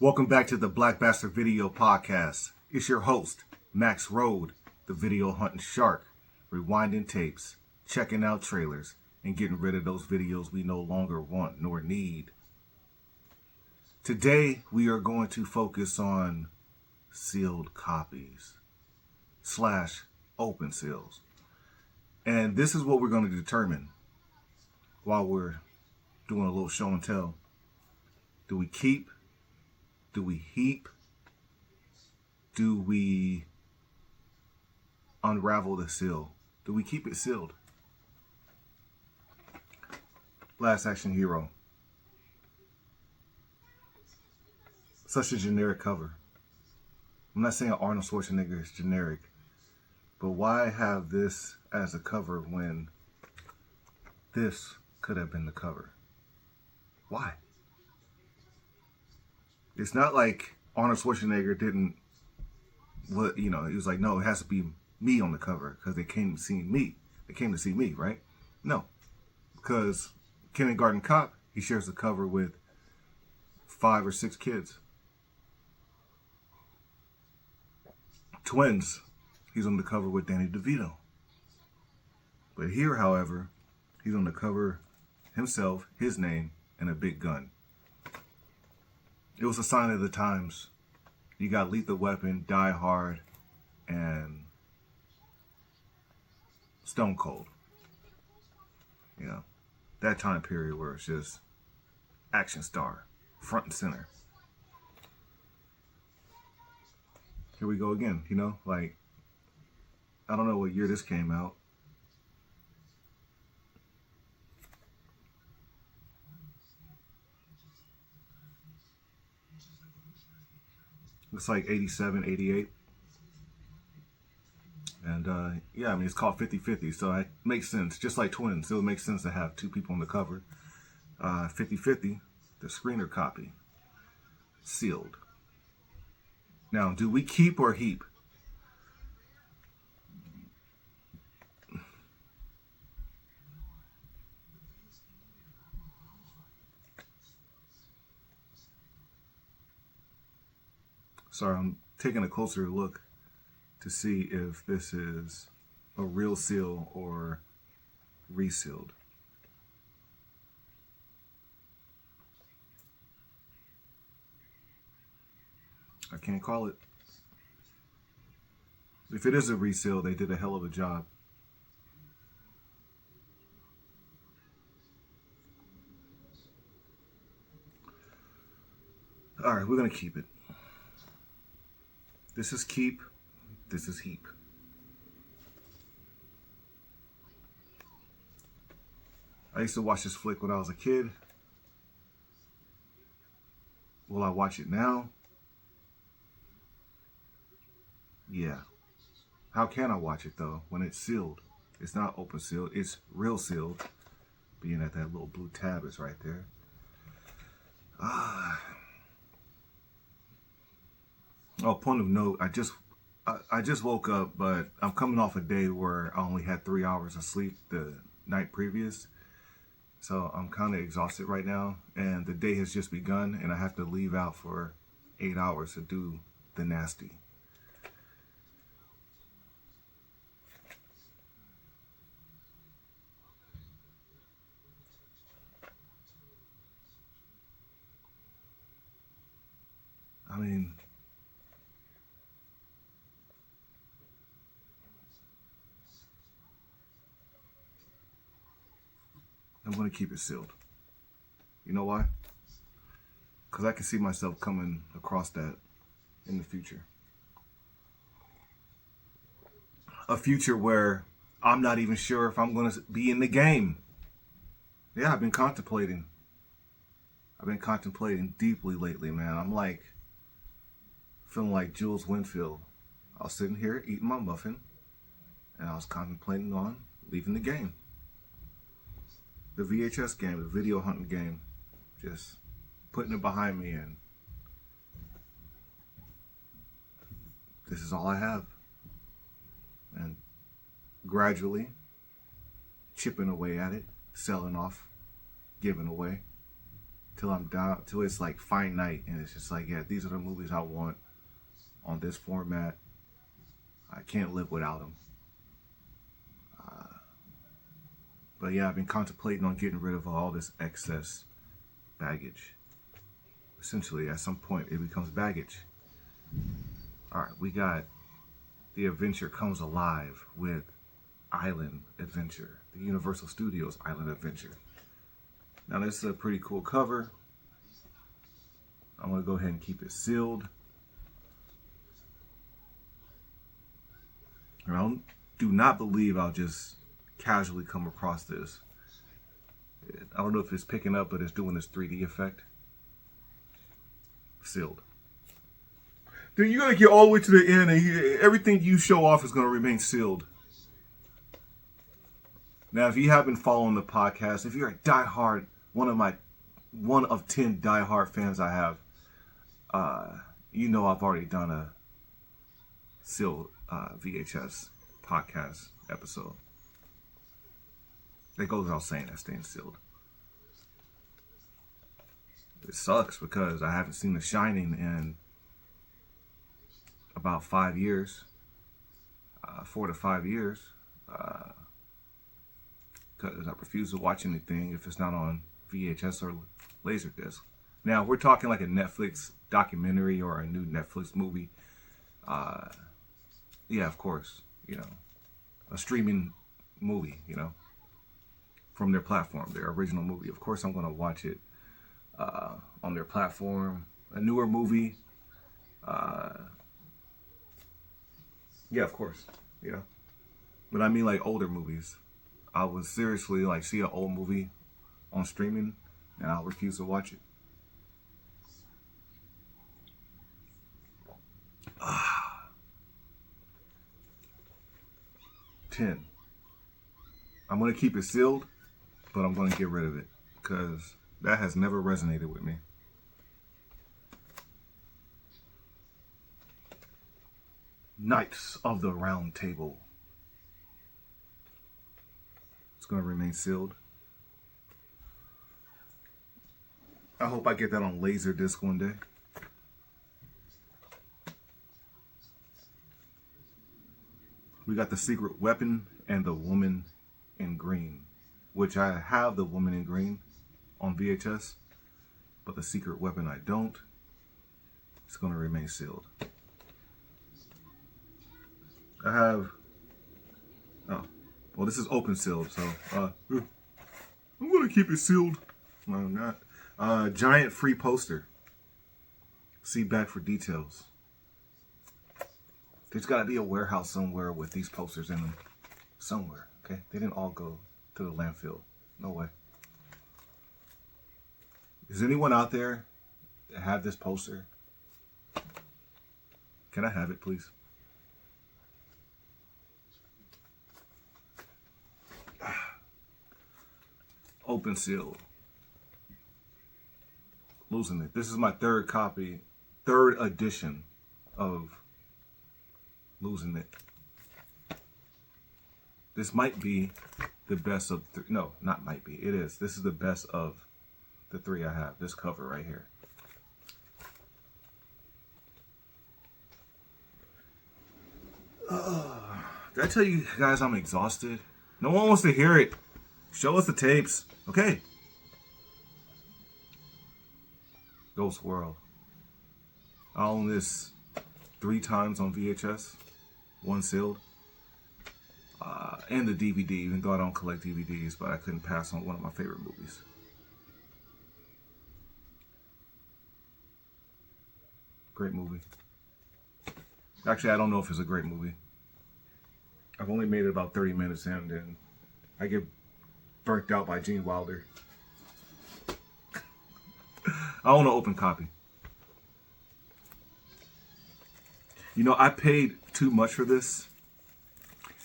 Welcome back to the Black Basterd Video Podcast. It's your host, Max Road, the video hunting shark, rewinding tapes, checking out trailers, and getting rid of those videos we no longer want nor need. Today, we are going to focus on sealed copies / open seals. And this is what we're going to determine while we're doing a little show and tell. Do we keep? Do we heap? Do we unravel the seal? Do we keep it sealed? Last Action Hero. Such a generic cover. I'm not saying Arnold Schwarzenegger is generic, but why have this as a cover when this could have been the cover? Why? It's not like Arnold Schwarzenegger didn't, he was like, no, it has to be me on the cover because they came to see me. They came to see me, right? No, because Kindergarten Cop, he shares the cover with 5 or 6 kids. Twins, he's on the cover with Danny DeVito. But here, however, he's on the cover himself, his name, and a big gun. It was a sign of the times. You got Lethal Weapon, Die Hard, and Stone Cold. You know, that time period where it's just action star, front and center. Here we go again, like, I don't know what year this came out. Looks like 87, 88. And it's called 50-50, so it makes sense. Just like Twins, it would make sense to have 2 people on the cover. 50-50, the screener copy, sealed. Now, do we keep or heap? Sorry, I'm taking a closer look to see if this is a real seal or resealed. I can't call it. If it is a reseal, they did a hell of a job. All right, we're going to keep it. This is keep. This is heap. I used to watch this flick when I was a kid. Will I watch it now? Yeah. How can I watch it though when it's sealed? It's not open sealed. It's real sealed. Being that little blue tab is right there. Oh, point of note, I just woke up, but I'm coming off a day where I only had 3 hours of sleep the night previous. So I'm kind of exhausted right now, and the day has just begun, and I have to leave out for 8 hours to do the nasty. I mean, I'm going to keep it sealed. You know why? Because I can see myself coming across that in the future. A future where I'm not even sure if I'm going to be in the game. Yeah, I've been contemplating deeply lately, man. I'm like, feeling like Jules Winfield. I was sitting here eating my muffin, and I was contemplating on leaving the game. The VHS game, the video hunting game, just putting it behind me, and this is all I have. And gradually chipping away at it, selling off, giving away. till I'm down, till it's like finite, and it's just like, yeah, these are the movies I want on this format. I can't live without them. But yeah, I've been contemplating on getting rid of all this excess baggage. Essentially, at some point, it becomes baggage. All right, we got The Adventure Comes Alive with Island Adventure, the Universal Studios Island Adventure. Now, this is a pretty cool cover. I'm going to go ahead and keep it sealed. And I do not believe I'll just casually come across this. I don't know if it's picking up, but it's doing this 3D effect. Sealed. Then you're going to get all the way to the end, and everything you show off is going to remain sealed. Now, if you have been following the podcast, if you're a diehard, one of 10 diehard fans I have, you know I've already done a sealed VHS podcast episode. It goes without saying that staying sealed. It sucks because I haven't seen The Shining in about 5 years, 4 to 5 years, because I refuse to watch anything if it's not on VHS or Laserdisc. Now, we're talking like a Netflix documentary or a new Netflix movie. Yeah, of course, you know, a streaming movie, you know, from their platform, their original movie. Of course, I'm going to watch it on their platform. A newer movie, yeah, of course, you know. But I mean like older movies. I would seriously like see an old movie on streaming and I'll refuse to watch it. 10. I'm going to keep it sealed, but I'm going to get rid of it because that has never resonated with me. Knights of the Round Table. It's going to remain sealed. I hope I get that on Laserdisc one day. We got The Secret Weapon and The Woman in Green, which I have The Woman in Green on VHS, but The Secret Weapon I don't. It's going to remain sealed. I have, oh, well, this is open sealed, so I'm going to keep it sealed. No, I'm not. Giant free poster. See back for details. There's got to be a warehouse somewhere with these posters in them. Somewhere, okay? They didn't all go to the landfill. No way. Is anyone out there that have this poster? Can I have it, please? Open sealed. Losing it. This is my third edition of Losing It. This might be the best of three. No, not might be. It is. This is the best of the three I have. This cover right here. Did I tell you guys I'm exhausted? No one wants to hear it. Show us the tapes. Okay. Ghost World. I own this 3 times on VHS. 1 sealed. And the DVD, even though I don't collect DVDs, but I couldn't pass on one of my favorite movies. Great movie. Actually, I don't know if it's a great movie. I've only made it about 30 minutes in, and I get burnt out by Gene Wilder. I own an open copy. You know, I paid too much for this,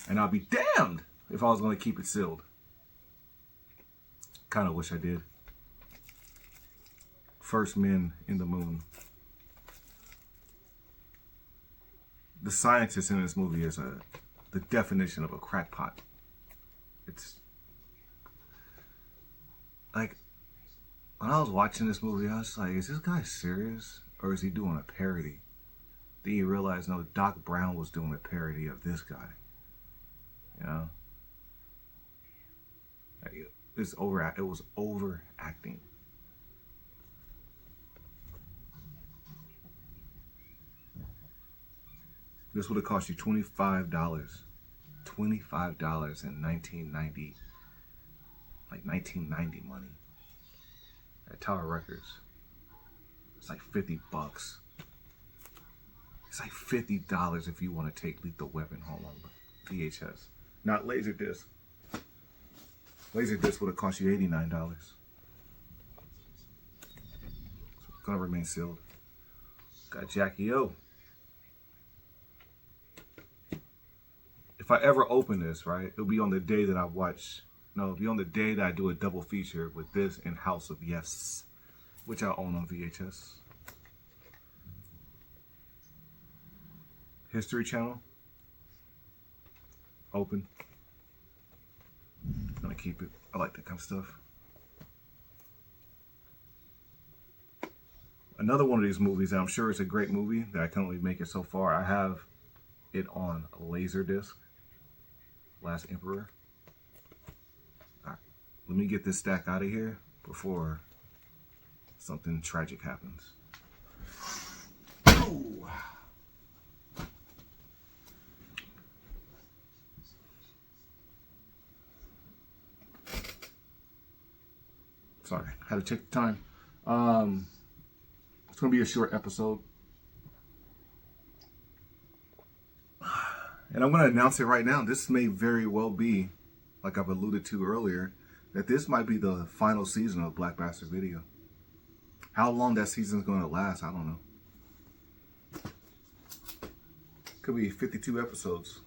and I'll be damned if I was going to keep it sealed. Kind of wish I did. First Men in the Moon. The scientist in this movie is the definition of a crackpot. It's like, when I was watching this movie, I was like, is this guy serious? Or is he doing a parody? Then you realize, no, Doc Brown was doing a parody of this guy. You know? Like, it was overacting. This would have cost you $25. $25 in 1990. Like 1990 money. At Tower Records. It's like $50. It's like $50 if you want to take Lethal Weapon home on VHS. Not Laserdisc. Laserdisc would have cost you $89. So it's gonna remain sealed. Got Jackie O. If I ever open this, right, it'll be on the day that I watch. No, it'll be on the day that I do a double feature with this and House of Yes, which I own on VHS. History Channel. Open. I'm gonna keep it. I like that kind of stuff. Another one of these movies, and I'm sure it's a great movie that I can only make it so far. I have it on Laserdisc. Last Emperor. All right, let me get this stack out of here before something tragic happens. Ooh. Sorry, had to take the time. It's going to be a short episode. And I'm going to announce it right now. This may very well be, like I've alluded to earlier, that this might be the final season of Black Basterd Video. How long that season is going to last, I don't know. Could be 52 episodes.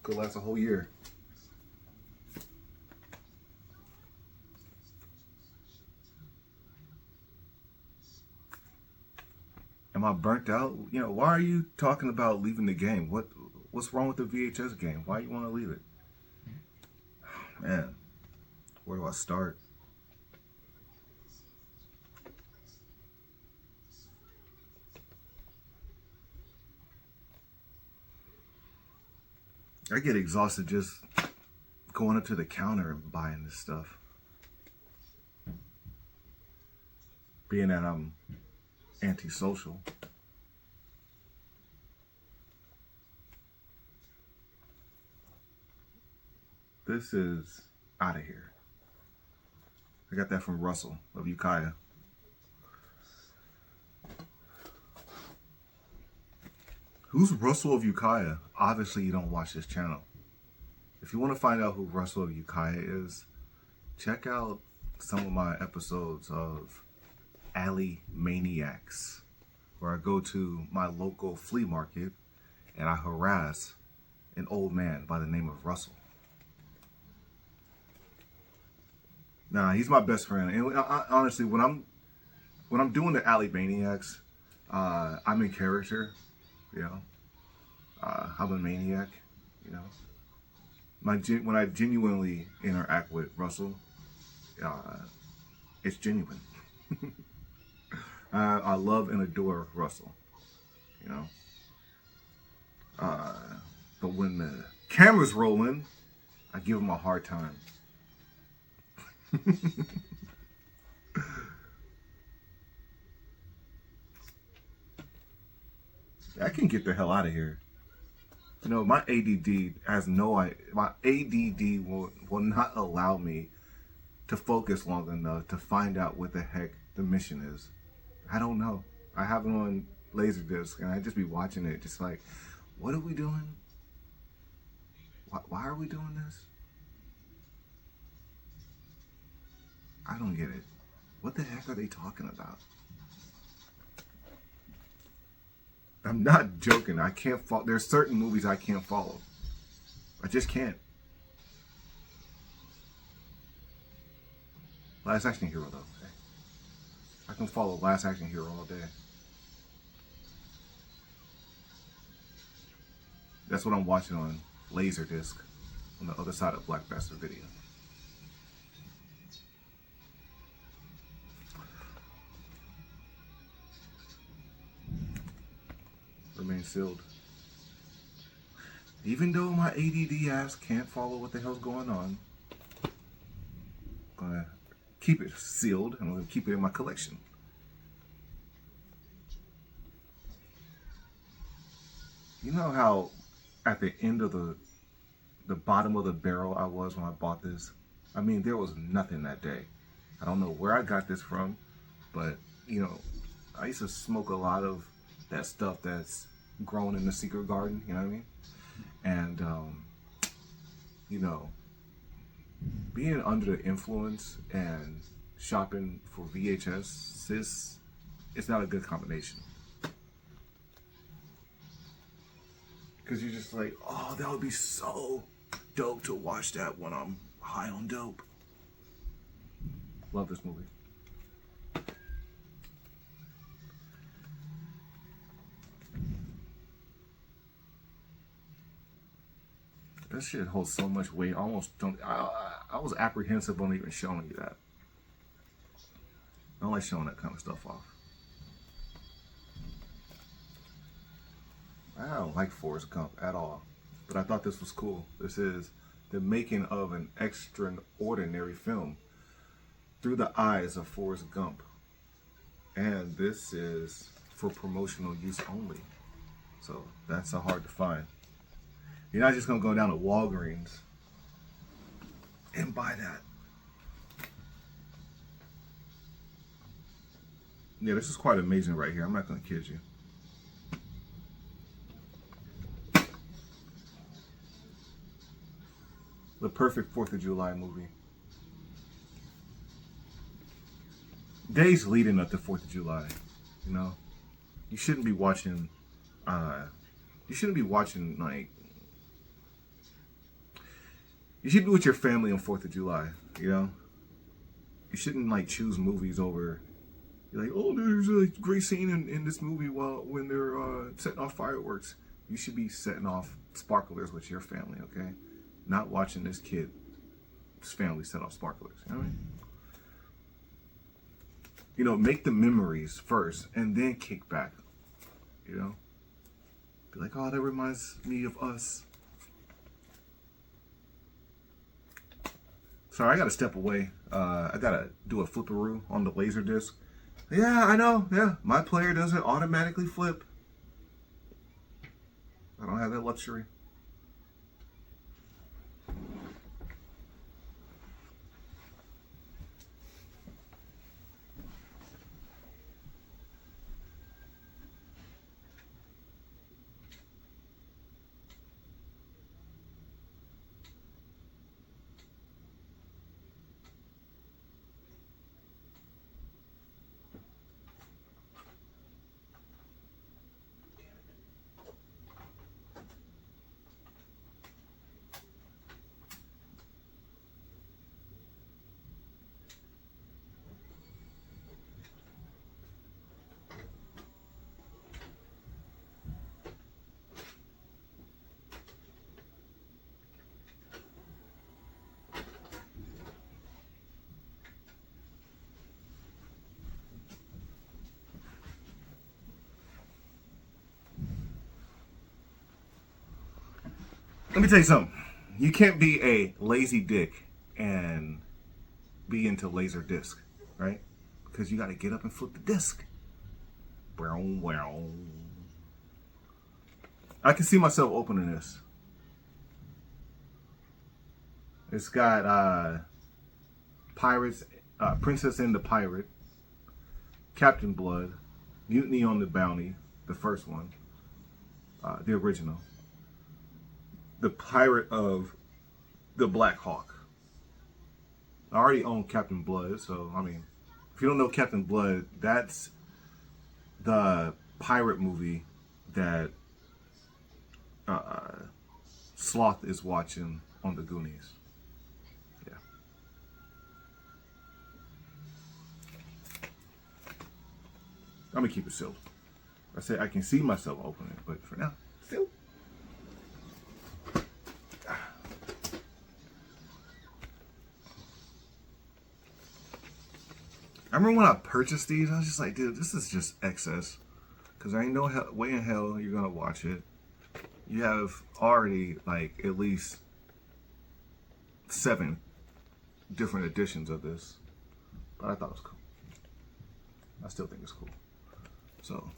Could last a whole year. Am I burnt out? You know, why are you talking about leaving the game? What's wrong with the VHS game? Why you want to leave it? Oh, man, where do I start? I get exhausted just going up to the counter and buying this stuff. Being that I'm antisocial. This is out of here. I got that from Russell of Ukiah. Who's Russell of Ukiah? Obviously you don't watch this channel. If you want to find out who Russell of Ukiah is, check out some of my episodes of Alley Maniacs, where I go to my local flea market and I harass an old man by the name of Russell. Nah, he's my best friend. And honestly, when I'm doing the Alley Maniacs, I'm in character, you know. I'm a maniac, you know. When I genuinely interact with Russell, it's genuine. I love and adore Russell, you know. But when the camera's rolling, I give him a hard time. I can get the hell out of here. You know, my ADD will not allow me to focus long enough to find out what the heck the mission is. I don't know. I have it on Laserdisc and I just be watching it just like, what are we doing? Why are we doing this? I don't get it. What the heck are they talking about? I'm not joking. I can't follow. There's certain movies I can't follow. I just can't. Last Action Hero, though. Okay. I can follow Last Action Hero all day. That's what I'm watching on Laserdisc on the other side of Black Basterd Video. remain sealed. Even though my ADD ass can't follow what the hell's going on, I'm gonna keep it sealed and I'm gonna keep it in my collection. You know how at the end of the bottom of the barrel I was when I bought this? I mean, there was nothing that day. I don't know where I got this from, but you know, I used to smoke a lot of that stuff that's grown in the secret garden, you know what I mean? And you know, being under the influence and shopping for VHS, it's not a good combination. Because you're just like, oh, that would be so dope to watch that when I'm high on dope. Love this movie. That shit holds so much weight. I was apprehensive on even showing you that. I don't like showing that kind of stuff off. I don't like Forrest Gump at all, but I thought this was cool. This is the making of an extraordinary film through the eyes of Forrest Gump. And this is for promotional use only. So that's hard to find. You're not just gonna go down to Walgreens and buy that. Yeah, this is quite amazing right here. I'm not gonna kid you. The perfect 4th of July movie. Days leading up to 4th of July, you know? You shouldn't be watching, like, you should be with your family on 4th of July, you know? You shouldn't, like, choose movies over, you're like, oh, there's a great scene in this movie when they're setting off fireworks. You should be setting off sparklers with your family, okay? Not watching this kid's family set off sparklers. You know what I mean? You know, make the memories first and then kick back. You know? Be like, oh, that reminds me of us. Sorry, I gotta step away. I gotta do a flipperoo on the laser disc. Yeah, I know. Yeah, my player doesn't automatically flip. I don't have that luxury. Let me tell you something. You can't be a lazy dick and be into laser disc, right? Because you got to get up and flip the disc. I can see myself opening this. It's got Pirates, Princess and the Pirate, Captain Blood, Mutiny on the Bounty, the first one, the original. The Pirate of the Black Hawk. I already own Captain Blood, so I mean, if you don't know Captain Blood, that's the pirate movie that Sloth is watching on the Goonies. Yeah. I'm gonna keep it sealed. I say I can see myself opening it, but for now, still. I remember when I purchased these, I was just like, dude, this is just excess. Because there ain't no way in hell you're going to watch it. You have already, like, at least 7 different editions of this. But I thought it was cool. I still think it's cool. So,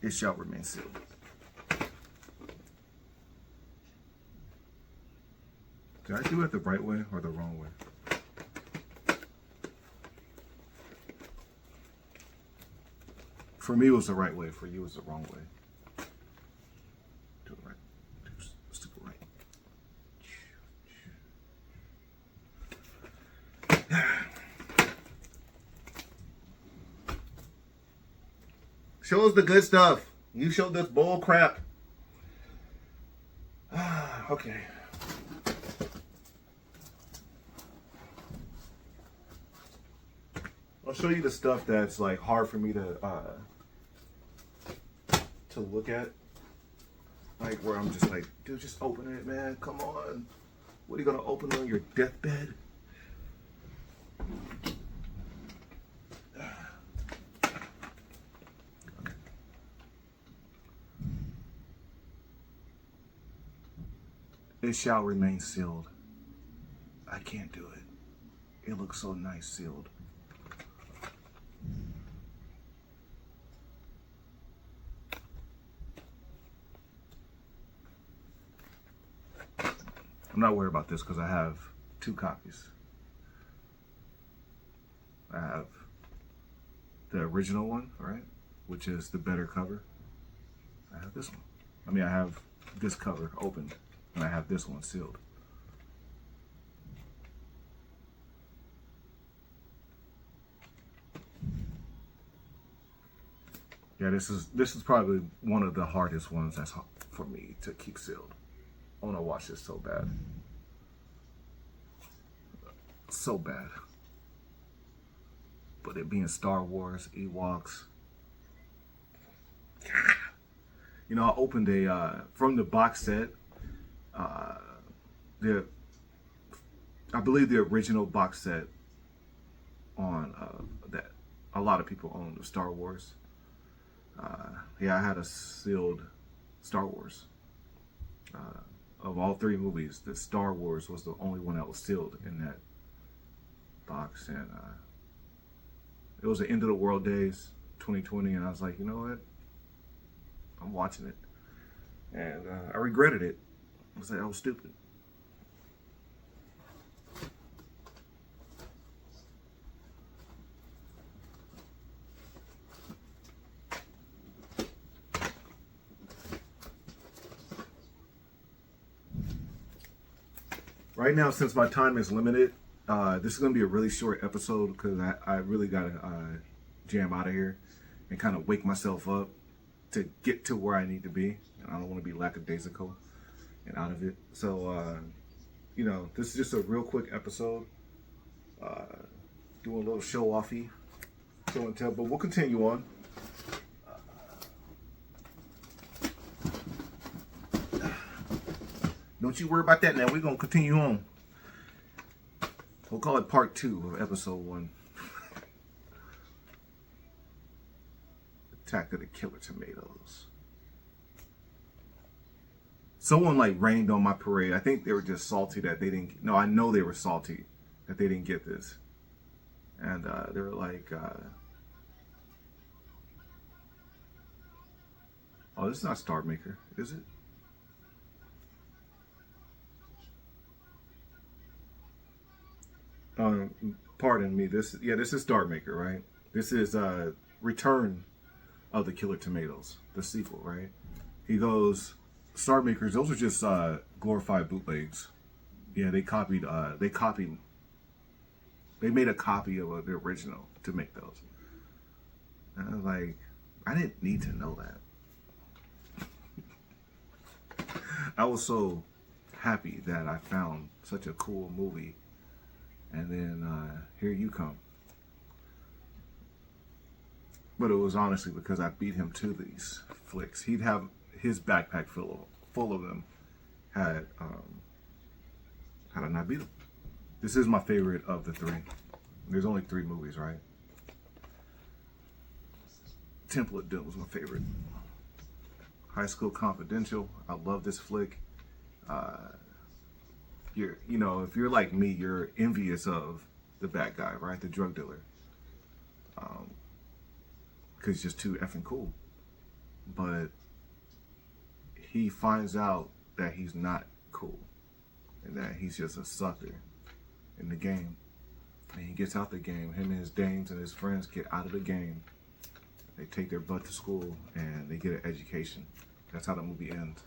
it shall remain sealed. Did I do it the right way or the wrong way? For me, it was the right way. For you, it was the wrong way. Do it right. Let's do it right. Show us the good stuff. You showed this bull crap. Okay. I'll show you the stuff that's like hard for me to look at. Like where I'm just like, dude, just open it, man. Come on. What are you gonna open on your deathbed? It shall remain sealed. I can't do it. It looks so nice sealed. I'm not worried about this because I have 2 copies. I have the original one, right? Which is the better cover. I have this one. I mean, I have this cover opened. And I have this one sealed. Yeah, this is probably one of the hardest ones that's for me to keep sealed. I want to watch this so bad. So bad. But it being Star Wars, Ewoks. You know, I opened from the box set. I believe the original box set on that a lot of people own, the Star Wars. Yeah, I had a sealed Star Wars. Of all 3 movies, the Star Wars was the only one that was sealed in that box, and it was the end of the world days, 2020, and I was like, you know what? I'm watching it, and I regretted it. I was like, I was stupid. Right now, since my time is limited, this is going to be a really short episode because I really got to jam out of here and kind of wake myself up to get to where I need to be. And I don't want to be lackadaisical and out of it. So, you know, this is just a real quick episode. Doing a little show-offy, show and tell, but we'll continue on. Don't you worry about that now. We're going to continue on. We'll call it part 2 of episode 1. Attack of the Killer Tomatoes. Someone like rained on my parade. I think they were just salty that they didn't. No, I know they were salty that they didn't get this. And they were like, oh, this is not Star Maker, is it? Pardon me. This is Star Maker, right? This is Return of the Killer Tomatoes, the sequel, right? He goes, Star Makers. Those are just glorified bootlegs. Yeah, they made a copy of the original to make those. And I was like, I didn't need to know that. I was so happy that I found such a cool movie. And then here you come. But it was honestly because I beat him to these flicks. He'd have his backpack full of them. Had I not beat him? This is my favorite of the 3. There's only 3 movies, right? Temple of Doom was my favorite. High School Confidential. I love this flick. You know, if you're like me, you're envious of the bad guy, right? The drug dealer. Because he's just too effing cool. But he finds out that he's not cool and that he's just a sucker in the game. And he gets out the game. Him and his dames and his friends get out of the game. They take their butt to school and they get an education. That's how the movie ends.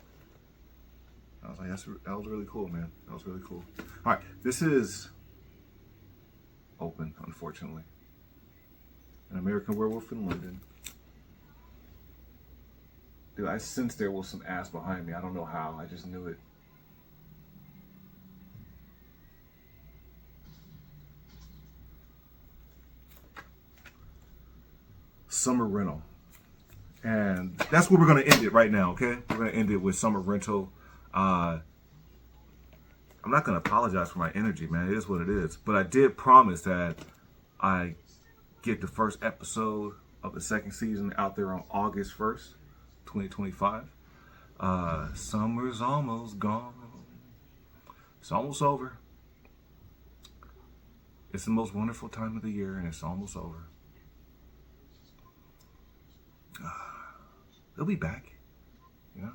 I was like, that was really cool, man. That was really cool. All right, this is open, unfortunately. An American Werewolf in London. Dude, I sensed there was some ass behind me. I don't know how. I just knew it. Summer Rental. And that's where we're going to end it right now, okay? We're going to end it with Summer Rental. I'm not going to apologize for my energy, man. It is what it is. But I did promise that I get the first episode of the second season out there on August 1st, 2025. Summer's almost gone. It's almost over. It's the most wonderful time of the year, and it's almost over. They'll be back, you know?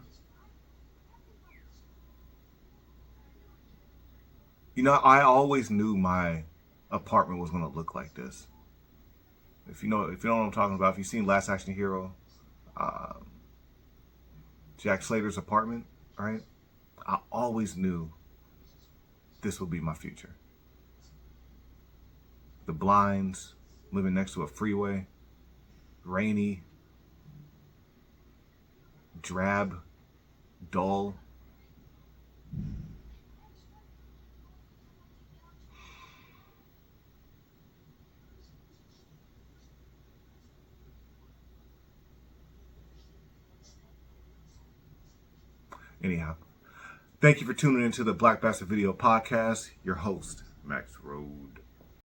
You know, I always knew my apartment was going to look like this. If you know what I'm talking about, if you've seen Last Action Hero, Jack Slater's apartment, right? I always knew this would be my future. The blinds, living next to a freeway, rainy, drab, dull. Anyhow, thank you for tuning into the Black Basterd Video Podcast. Your host, Max Road.